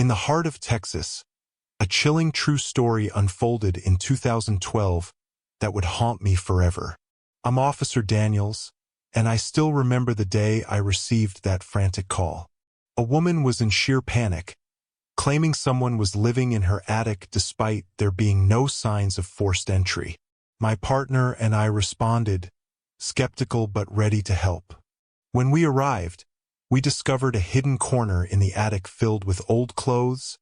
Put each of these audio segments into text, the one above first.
In the heart of Texas, a chilling true story unfolded in 2012 that would haunt me forever. I'm Officer Daniels, and I still remember the day I received that frantic call. A woman was in sheer panic, claiming someone was living in her attic despite there being no signs of forced entry. My partner and I responded, skeptical but ready to help. When we arrived, we discovered a hidden corner in the attic filled with old clothes,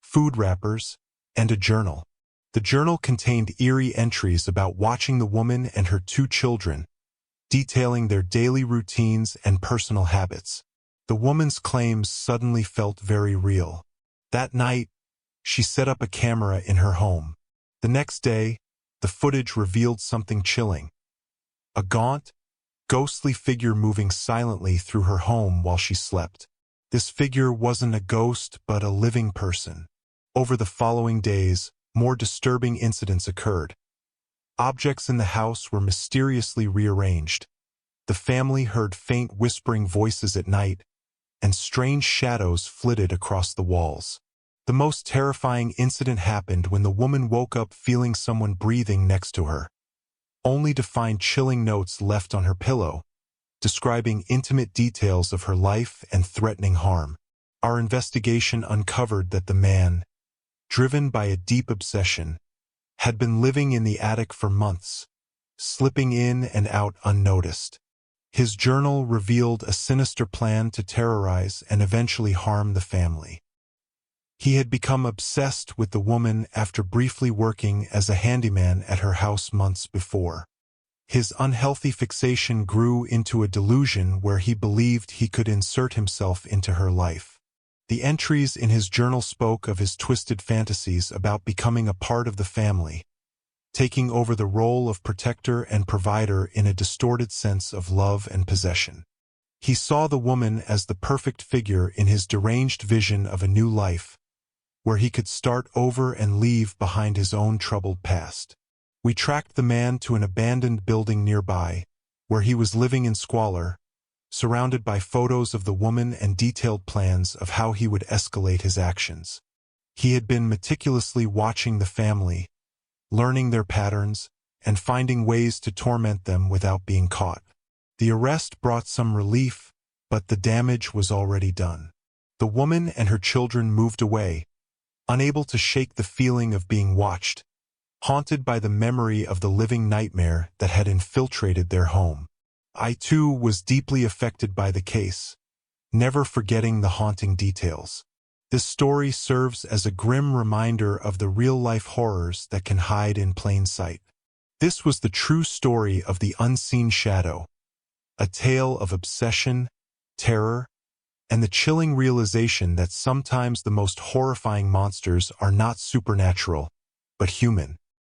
food wrappers, and a journal. The journal contained eerie entries about watching the woman and her 2 children, detailing their daily routines and personal habits. The woman's claims suddenly felt very real. That night, she set up a camera in her home. The next day, the footage revealed something chilling. A gaunt, ghostly figure moving silently through her home while she slept. This figure wasn't a ghost but a living person. Over the following days, more disturbing incidents occurred. Objects in the house were mysteriously rearranged. The family heard faint whispering voices at night, and strange shadows flitted across the walls. The most terrifying incident happened when the woman woke up feeling someone breathing next to her, only to find chilling notes left on her pillow, describing intimate details of her life and threatening harm. Our investigation uncovered that the man, driven by a deep obsession, had been living in the attic for months, slipping in and out unnoticed. His journal revealed a sinister plan to terrorize and eventually harm the family. He had become obsessed with the woman after briefly working as a handyman at her house months before. His unhealthy fixation grew into a delusion where he believed he could insert himself into her life. The entries in his journal spoke of his twisted fantasies about becoming a part of the family, taking over the role of protector and provider in a distorted sense of love and possession. He saw the woman as the perfect figure in his deranged vision of a new life, where he could start over and leave behind his own troubled past. We tracked the man to an abandoned building nearby, where he was living in squalor, surrounded by photos of the woman and detailed plans of how he would escalate his actions. He had been meticulously watching the family, learning their patterns, and finding ways to torment them without being caught. The arrest brought some relief, but the damage was already done. The woman and her children moved away, unable to shake the feeling of being watched, haunted by the memory of the living nightmare that had infiltrated their home. I too was deeply affected by the case, never forgetting the haunting details. This story serves as a grim reminder of the real-life horrors that can hide in plain sight. This was the true story of the unseen shadow, a tale of obsession, terror, and the chilling realization that sometimes the most horrifying monsters are not supernatural, but human.